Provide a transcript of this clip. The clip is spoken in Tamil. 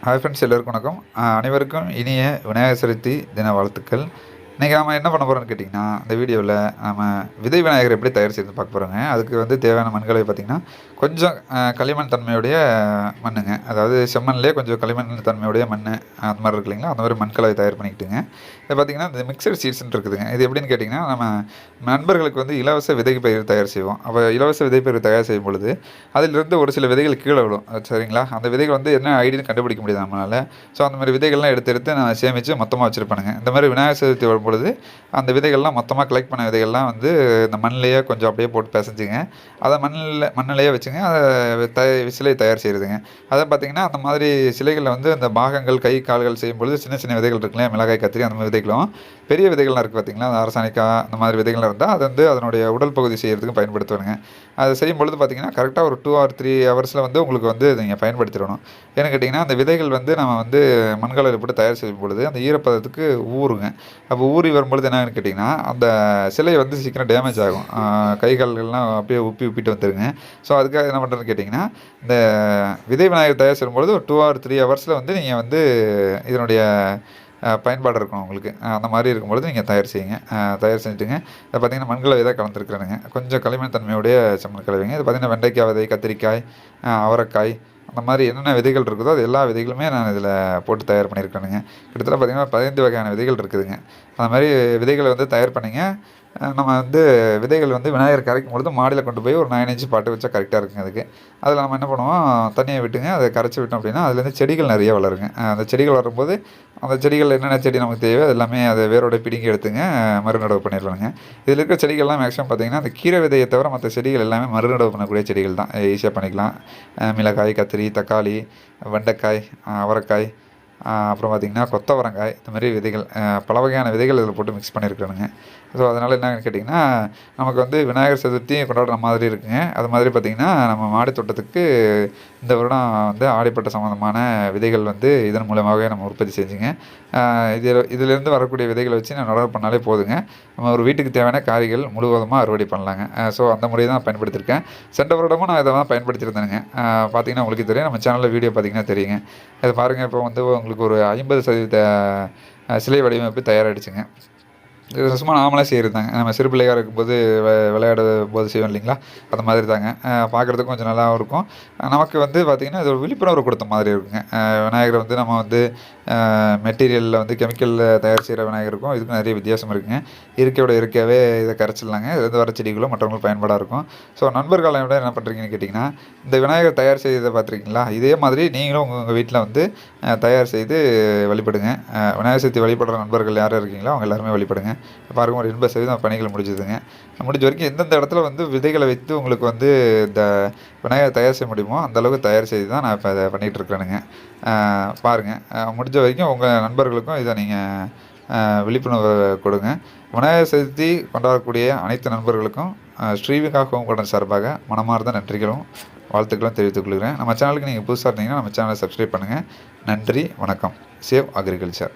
ஹாய் ஃப்ரெண்ட்ஸ், எல்லோருக்கும் வணக்கம். அனைவருக்கும் இனிய விநாயகர் சதுர்த்தி தின வாழ்த்துக்கள். இன்றைக்கி நம்ம என்ன பண்ண போகிறோம்னு கேட்டிங்கன்னா, இந்த வீடியோவில் நம்ம விதை விநாயகர் எப்படி தயார் செய்து பார்க்க போகிறோங்க. அதுக்கு வந்து தேவையான மண்களை பார்த்திங்கன்னா, கொஞ்சம் களிமண் தன்மையுடைய மண்ணுங்க. அதாவது செம்மண்லேயே கொஞ்சம் களிமண் தன்மையுடைய மண் அந்த மாதிரி இருக்கு இல்லைங்களா, அந்த மாதிரி மண்கலவை தயார் பண்ணிக்கிட்டுங்க. இது பார்த்திங்கன்னா இந்த மிக்சர் சீட்ஸ்ன்னு இருக்குதுங்க. இது எப்படின்னு கேட்டிங்கன்னா, நம்ம நண்பர்களுக்கு வந்து இலவச விதை பயிர் தயார் செய்வோம். அப்போ இலவச விதை பயிர் தயார் செய்யும் பொழுது அதிலிருந்து ஒரு சில விதைகள் கீழே விடும். சரிங்களா, அந்த விதைகள் வந்து என்ன ஐடின்னு கண்டுபிடிக்க முடியாது நம்மளால். ஸோ அந்த மாதிரி விதைகள்லாம் எடுத்து நான் சேமித்து மொத்தமாக வச்சுருப்பானுங்க. இந்த மாதிரி விநாயகர் சதுர்த்தி வரும்பொழுது அந்த விதைகள்லாம் மொத்தமாக கலெக்ட் பண்ண விதைகள்லாம் வந்து இந்த மண்ணிலேயே கொஞ்சம் அப்படியே போட்டு பிசைஞ்சிங்க. அதை மண்ணிலேயே வச்சுங்க அதை சிலை தயார் செய்கிறதுங்க. அதை பார்த்திங்கன்னா அந்த மாதிரி சிலைகளில் வந்து அந்த பாகங்கள் கை கால்கள் செய்யும்பொழுது சின்ன சின்ன விதைகள் இருக்குல்லையா, மிளகாய் கத்திரி அந்த மாதிரி விதைகளும் பெரிய விதைகள்லாம் இருக்குது பார்த்திங்களா, அந்த அரசாணிக்காய் அந்த மாதிரி விதைகள்லாம் இருந்தால் அது வந்து அதனுடைய உடல் பகுதி செய்கிறதுக்கு பயன்படுத்துவானுங்க. அது செய்யும்பொழுது பார்த்திங்கன்னா கரெக்டாக ஒரு 2 or 3 ஹவர்ஸில் வந்து உங்களுக்கு வந்து நீங்கள் பயன்படுத்திடணும். ஏன்னு கேட்டிங்கன்னா அந்த விதைகள் வந்து நம்ம வந்து மண்கலவையில் போட்டு தயார் செய்யும் பொழுது அந்த ஈரப்பதத்துக்கு ஊறுங்க. அப்போ ஊறி வரும்பொழுது என்னன்னு கேட்டிங்கன்னா அந்த சிலை வந்து சீக்கிரம் டேமேஜ் ஆகும். கை கால்கள்லாம் அப்படியே உப்பிட்டு வந்துருங்க. ஸோ அதுக்காக என்ன பண்ணுறதுன்னு கேட்டிங்கன்னா, இந்த விதை விநாயகர் தயார் செய்யும்பொழுது ஒரு 2 or 3 ஹவர்ஸில் வந்து நீங்கள் வந்து இதனுடைய பயன்பாடு இருக்கணும் உங்களுக்கு. அந்த மாதிரி இருக்கும்பொழுது நீங்கள் தயார் செய்யுங்க. தயார் செஞ்சுட்டுங்க இதை பார்த்திங்கன்னா மண்கலவை தான் கலந்துருக்குறேனுங்க. கொஞ்சம் களிமண் தன்மையுடைய செம்மண் கலவைங்க. இது பார்த்திங்கன்னா வெண்டைக்காய் விதை, கத்திரிக்காய், அவரைக்காய் அந்த மாதிரி என்னென்ன விதைகள் இருக்குதோ அது எல்லா விதைகளுமே நான் இதில் போட்டு தயார் பண்ணியிருக்கேனுங்க. கிட்டத்தட்ட பார்த்திங்கன்னா 15 வகையான விதைகள் இருக்குதுங்க. அந்த மாதிரி விதைகளை வந்து தயார் பண்ணிங்க. நம்ம வந்து விதைகள் வந்து விநாயகர் கரைக்கும் பொழுது மாடியில் கொண்டு போய் ஒரு 9 inch பாட்டு வச்சா கரெக்டாக இருக்குங்க அதுக்கு. அதில் நம்ம என்ன பண்ணுவோம், தண்ணியை விட்டுங்க அதை கரைச்சி விட்டோம் அப்படின்னா அதுலேருந்து செடிகள் நிறைய வளருங்க. அந்த செடிகள் வரும்போது அந்த செடிகள் என்னென்ன செடி நமக்கு தேவையோ அது எல்லாமே அதை வேரோட பிடுங்கி எடுத்துங்க மறுநடவு பண்ணிடலாங்க. இதில் இருக்கிற செடிகள்லாம் மேக்ஸிமம் பார்த்திங்கன்னா அந்த கீரை விதையை தவிர மற்ற செடிகள் எல்லாமே மறுநடவு பண்ணக்கூடிய செடிகள் தான். ஈஸியாக பண்ணிக்கலாம். மிளகாய், கத்திரி, தக்காளி, வெண்டைக்காய், அவரைக்காய், அப்புறம் பார்த்திங்கன்னா கொத்தவரங்காய், இந்த மாதிரி விதைகள் பல வகையான விதைகள் இதில் போட்டு மிக்ஸ் பண்ணியிருக்கிறேனுங்க. ஸோ அதனால் என்னன்னு கேட்டிங்கன்னா நமக்கு வந்து விநாயகர் சதுர்த்தி கொண்டாடுற மாதிரி இருக்குங்க. அது மாதிரி பார்த்திங்கன்னா நம்ம மாடி தோட்டத்துக்கு இந்த வருடம் வந்து ஆடிப்பட்ட சம்மந்தமான விதைகள் வந்து இதன் மூலமாகவே நம்ம உற்பத்தி செஞ்சுங்க. இதிலேருந்து வரக்கூடிய விதைகளை வச்சு நான் நடவு பண்ணாலே போதுங்க. நம்ம ஒரு வீட்டுக்கு தேவையான காய்கள் முழுவதுமாக அறுவடை பண்ணலாங்க. ஸோ அந்த முறையை தான் பயன்படுத்தியிருக்கேன். சென்ற வருடமும் நான் இதை தான் பயன்படுத்தியிருந்தேங்க. பார்த்திங்கன்னா உங்களுக்கு தெரியும், நம்ம சேனலில் வீடியோ பார்த்திங்கன்னா தெரியுங்க. இதை பாருங்கள், இப்போ வந்து உங்களுக்கு ஒரு 50% சிலை வடிவமைப்பு தயாராகிடுச்சுங்க. இது சும்மா நாமளே செய்கிறது தாங்க. நம்ம சிறு பிள்ளையாக இருக்கும்போது விளையாடும் போது செய்வோம் இல்லைங்களா, அந்த மாதிரி தாங்க. பார்க்குறதுக்கு கொஞ்சம் நல்லாவும் இருக்கும். நமக்கு வந்து பார்த்திங்கன்னா இது ஒரு விழிப்புணர்வு கொடுத்த மாதிரி இருக்குங்க. விநாயகரை வந்து நம்ம வந்து மெட்டீரியலில் வந்து கெமிக்கலில் தயார் செய்கிற விநாயகருக்கும் இதுக்கும் நிறைய வித்தியாசம் இருக்குங்க. இயற்கையாகவே இதை கரைச்சிடலாங்க. இதுலேருந்து வர செடிகளும் மற்றவங்களுக்கு பயன்பாடாக இருக்கும். ஸோ நண்பர்களை விட என்ன பண்ணுறீங்கன்னு கேட்டிங்கன்னா, இந்த விநாயகர் தயார் செய்ததை பார்த்துருக்கீங்களா, இதே மாதிரி நீங்களும் உங்கள் வீட்டில் வந்து தயார் செய்து வழிபடுங்க. விநாயகர் சதுர்த்தி வழிபடுற நண்பர்கள் யாரும் இருக்கீங்களோ அவங்க எல்லாருமே வழிபடுங்க. பாருங்கள், ஒரு 80% பணிகள் முடிஞ்சுதுங்க. முடிஞ்ச வரைக்கும் எந்தெந்த இடத்துல வந்து விதைகளை வைத்து உங்களுக்கு வந்து இந்த விநாயகர் தயார் செய்ய முடியுமோ அந்தளவுக்கு தயார் செய்து தான் நான் இப்போ அதை பண்ணிகிட்ருக்கேனுங்க. பாருங்கள், முடிஞ்ச வரைக்கும் உங்கள் நண்பர்களுக்கும் இதை நீங்கள் விழிப்புணர்வு கொடுங்க. விநாயகர் சதுர்த்தி கொண்டாடக்கூடிய அனைத்து நண்பர்களுக்கும் ஸ்ரீவிகாஹோமகார்டன் சார்பாக மனமார்ந்த நன்றிகளும் வாழ்த்துக்களும் தெரிவித்துக் கொள்கிறேன். நம்ம சேனலுக்கு நீங்கள் புதுசாக இருந்தீங்கன்னா நம்ம சேனலை சப்ஸ்கிரைப் பண்ணுங்கள். நன்றி, வணக்கம். Save agriculture.